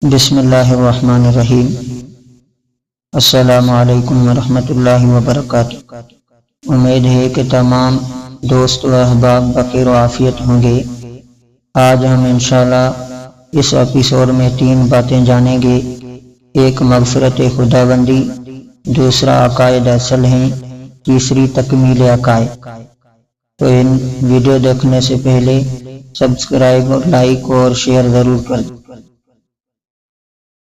بسم اللہ الرحمن الرحیم۔ السلام علیکم ورحمۃ اللہ وبرکاتہ۔ امید ہے کہ تمام دوست و احباب بخیر و عافیت ہوں گے۔ آج ہم انشاءاللہ اس ایپیسوڈ میں 3 باتیں جانیں گے۔ ایک مغفرت خداوندی، دوسرا عقائد اصل ہیں، تیسری تکمیل عقائد۔ تو ان ویڈیو دیکھنے سے پہلے سبسکرائب اور لائک اور شیئر ضرور کر دیں۔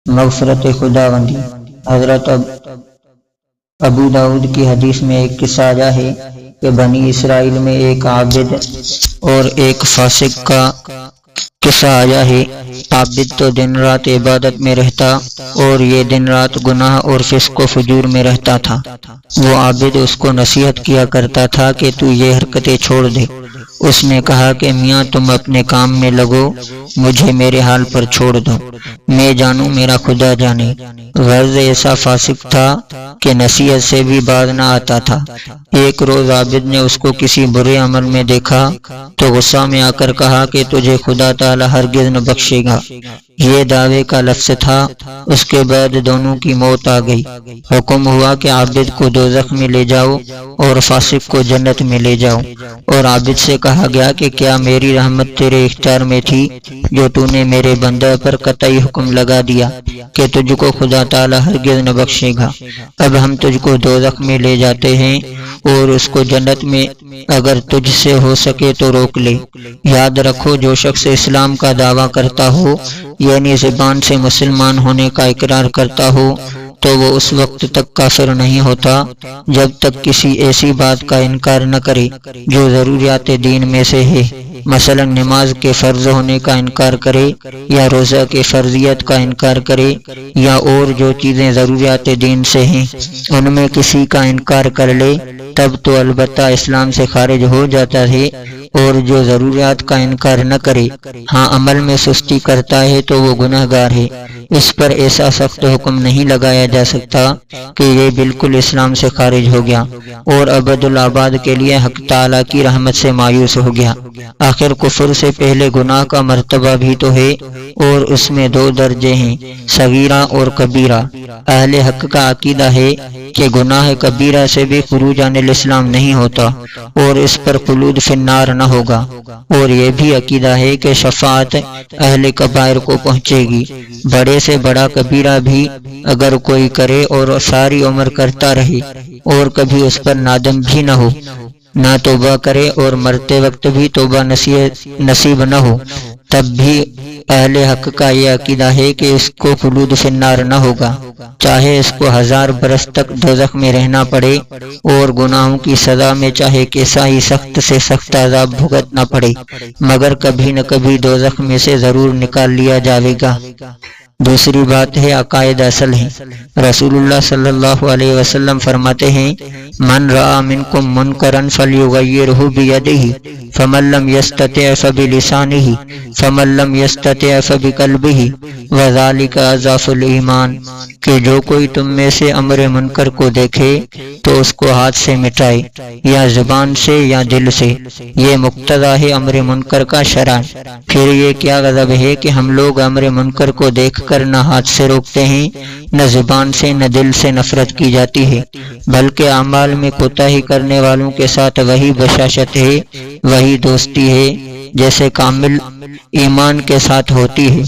مغفرت خداوندی۔ حضرت ابو داؤد کی حدیث میں ایک قصہ آیا ہے کہ بنی اسرائیل میں ایک عابد اور ایک فاسق کا قصہ آیا ہے۔ عابد تو دن رات عبادت میں رہتا اور یہ دن رات گناہ اور فسق و فجور میں رہتا تھا۔ وہ عابد اس کو نصیحت کیا کرتا تھا کہ تو یہ حرکتیں چھوڑ دے۔ اس نے کہا کہ میاں تم اپنے کام میں لگو، مجھے میرے حال پر چھوڑ دو، میں جانوں میرا خدا جانے۔ غرض ایسا فاسق تھا کہ نصیحت سے بھی باز نہ آتا تھا۔ ایک روز عابد نے اس کو کسی برے عمل میں دیکھا تو غصہ میں آ کر کہا کہ تجھے خدا تعالی ہرگز نہ بخشے گا۔ یہ دعوے کا لفظ تھا۔ اس کے بعد دونوں کی موت آ گئی۔ حکم ہوا کہ عابد کو دوزخ میں لے جاؤ اور فاسق کو جنت میں لے جاؤ۔ اور عابد سے کہا گیا کہ کیا میری رحمت تیرے اختیار میں تھی جو تو نے میرے بندہ پر قطعی حکم لگا دیا کہ تجھ کو خدا تعالی ہرگز نہ بخشے گا۔ اب ہم تجھ کو دوزخ میں لے جاتے ہیں اور اس کو جنت میں، اگر تجھ سے ہو سکے تو روک لے۔ یاد رکھو جو شخص اسلام کا دعویٰ کرتا ہو، یعنی زبان سے مسلمان ہونے کا اقرار کرتا ہو، تو وہ اس وقت تک کافر نہیں ہوتا جب تک کسی ایسی بات کا انکار نہ کرے جو ضروریات دین میں سے ہے۔ مثلا نماز کے فرض ہونے کا انکار کرے، یا روزہ کے فرضیت کا انکار کرے، یا اور جو چیزیں ضروریات دین سے ہیں ان میں کسی کا انکار کر لے، تب تو البتہ اسلام سے خارج ہو جاتا ہے۔ اور جو ضروریات کا انکار نہ کرے، ہاں عمل میں سستی کرتا ہے، تو وہ گناہ گار ہے۔ اس پر ایسا سخت حکم نہیں لگایا جا سکتا کہ یہ بالکل اسلام سے خارج ہو گیا اور ابد الآباد کے لیے حق تعالی کی رحمت سے مایوس ہو گیا۔ آخر کفر سے پہلے گناہ کا مرتبہ بھی تو ہے، اور اس میں 2 درجے ہیں، صغیرہ اور کبیرہ۔ اہل حق کا عقیدہ ہے کہ گناہ کبیرہ سے بھی خروج عن الاسلام نہیں ہوتا اور اس پر خلود فی النار نہ ہوگا، اور یہ بھی عقیدہ ہے کہ شفاعت اہل کبائر کو پہنچے گی۔ بڑے سے بڑا کبیرہ بھی اگر کوئی کرے اور ساری عمر کرتا رہے اور کبھی اس پر نادم بھی نہ ہو، نہ توبہ کرے اور مرتے وقت بھی توبہ نصیب نہ ہو، تب بھی اہل حق کا یہ عقیدہ ہے کہ اس کو خلود فی النار نہ ہوگا، چاہے اس کو 1000 برس تک دوزخ میں رہنا پڑے اور گناہوں کی سزا میں چاہے کیسا ہی سخت سے سخت عذاب بھگتنا پڑے، مگر کبھی نہ کبھی دوزخ میں سے ضرور نکال لیا جائے گا۔ دوسری بات ہے عقائد اصل ہیں۔ رسول اللہ صلی اللہ علیہ وسلم فرماتے ہیں، من رأى منکم منکرا فلیغیرہ بیدہ فمن لم یستطع فبلسانہ فمن لم یستطع فبقلبہ وذلک اضعف الایمان، کہ جو کوئی تم میں سے امر منکر کو دیکھے تو اس کو ہاتھ سے مٹائے، یا زبان سے یا دل سے۔ یہ مقتضا ہے امر منکر کا شرعاً۔ پھر یہ کیا غضب ہے کہ ہم لوگ امر منکر کو دیکھ کر نہ ہاتھ سے روکتے ہیں، نہ زبان سے نہ دل سے نفرت کی جاتی ہے، بلکہ اعمال میں کوتاہی کرنے والوں کے ساتھ وہی بشاشت ہے، وہی دوستی ہے جیسے کامل ایمان کے ساتھ ہوتی ہے۔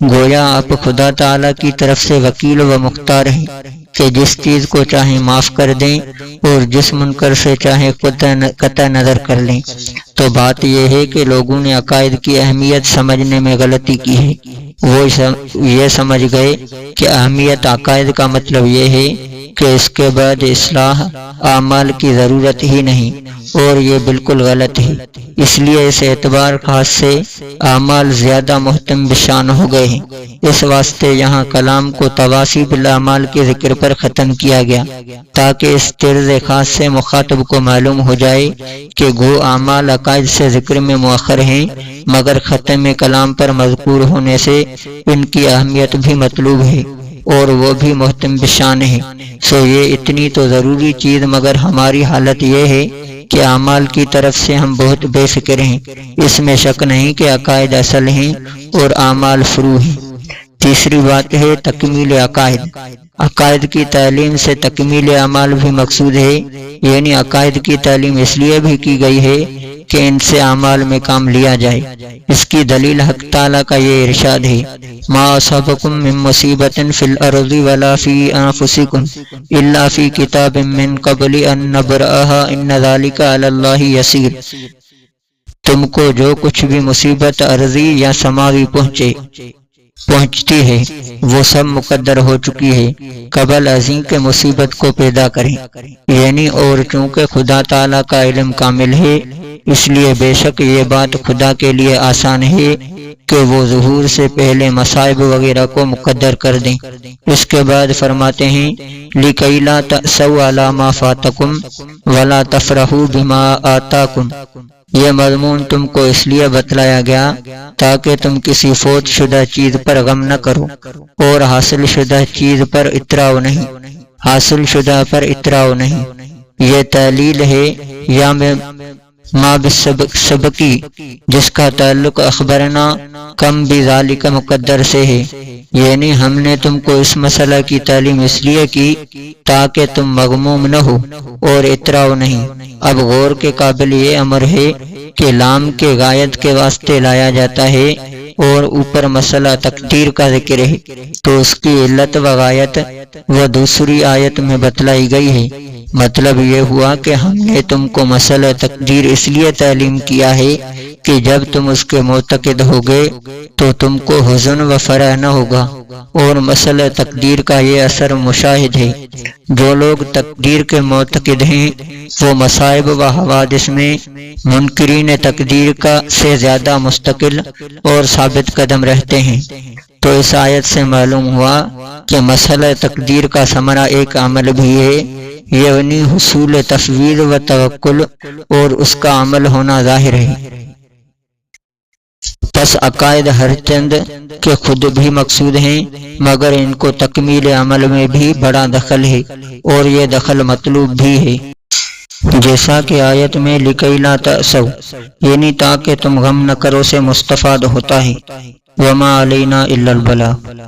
گویا آپ خدا تعالی کی طرف سے وکیل و مختار ہیں کہ جس چیز کو چاہیں معاف کر دیں اور جس منکر سے چاہیں قطع نظر کر لیں۔ تو بات یہ ہے کہ لوگوں نے عقائد کی اہمیت سمجھنے میں غلطی کی ہے۔ وہ یہ سمجھ گئے کہ اہمیت عقائد کا مطلب یہ ہے کہ اس کے بعد اصلاح اعمال کی ضرورت ہی نہیں، اور یہ بالکل غلط ہے۔ اس لیے اس اعتبار خاص سے اعمال زیادہ محتم بشان ہو گئے ہیں۔ اس واسطے یہاں کلام کو تواصی بالاعمال کے ذکر پر ختم کیا گیا، تاکہ اس طرز خاص سے مخاطب کو معلوم ہو جائے کہ گو اعمال عقائد سے ذکر میں مؤخر ہیں، مگر ختم کلام پر مذکور ہونے سے ان کی اہمیت بھی مطلوب ہے اور وہ بھی محتم بشان ہے۔ سو یہ اتنی تو ضروری چیز، مگر ہماری حالت یہ ہے کہ اعمال کی طرف سے ہم بہت بے فکر ہیں۔ اس میں شک نہیں کہ عقائد اصل ہیں اور اعمال فروع ہیں۔ تیسری بات ہے تکمیل عقائد، عقائد کی تعلیم سے تکمیل اعمال بھی مقصود ہے، یعنی عقائد کی تعلیم اس لیے بھی کی گئی ہے کہ ان سے اعمال میں کام لیا جائے۔ اس کی دلیل حق تعالیٰ کا یہ ارشاد ہے، ما اصابکم من مصیبت فی الارض ولا فی انفسکم الا فی کتاب من قبل ان نبرأها ان ذلک علی اللہ یسیر۔ تم کو جو کچھ بھی مصیبت عرضی یا سماوی پہنچتی ہے وہ سب مقدر ہو چکی ہے قبل ازیں کے مصیبت کو پیدا کریں، یعنی اور چونکہ خدا تعالیٰ کا علم کامل ہے اس لیے بے شک یہ بات خدا کے لیے آسان ہے کہ وہ ظہور سے پہلے مصائب وغیرہ کو مقدر کر دیں۔ اس کے بعد فرماتے ہیں لِكَيْ لَا تَأْسَوْا عَلَى مَا فَاتَكُمْ وَلَا تَفْرَحُوا بِمَا آتَاكُمْ۔ یہ مضمون تم کو اس لیے بتلایا گیا تاکہ تم کسی فوت شدہ چیز پر غم نہ کرو اور حاصل شدہ چیز پر اتراؤ نہیں۔ یہ تعلیل ہے یا ما بالسبقی جس کا تعلق اخبرنا کم بذالک مقدر سے ہے، یعنی ہم نے تم کو اس مسئلہ کی تعلیم اس لیے کی تاکہ تم مغموم نہ ہو اور اتراؤ نہیں۔ اب غور کے قابل یہ امر ہے کہ لام کے غایت کے واسطے لایا جاتا ہے اور اوپر مسئلہ تقدیر کا ذکر ہے تو اس کی علت و غایت وہ دوسری آیت میں بتلائی گئی ہے۔ مطلب یہ ہوا کہ ہم نے تم کو مسئلہ تقدیر اس لیے تعلیم کیا ہے کہ جب تم اس کے معتقد ہوگے تو تم کو حزن و فرح نہ ہوگا، اور مسئلہ تقدیر کا یہ اثر مشاہد ہے۔ جو لوگ تقدیر کے معتقد ہیں وہ مصائب و حوادث میں منکرین تقدیر کا سے زیادہ مستقل اور ثابت قدم رہتے ہیں۔ تو اس آیت سے معلوم ہوا کہ مسئلہ تقدیر کا ثمرہ ایک عمل بھی ہے، یعنی حصول تفویض و توکل، اور اس کا عمل ہونا ظاہر ہے۔ پس عقائد ہر چند کے خود بھی مقصود ہیں مگر ان کو تکمیل عمل میں بھی بڑا دخل ہے اور یہ دخل مطلوب بھی ہے، جیسا کہ آیت میں لِكَيْ لَا تَأْسَوْا یعنی تاکہ تم غم نہ کرو سے مستفاد ہوتا ہے۔ وَمَا عَلَيْنَا إِلَّا الْبَلَاغُ۔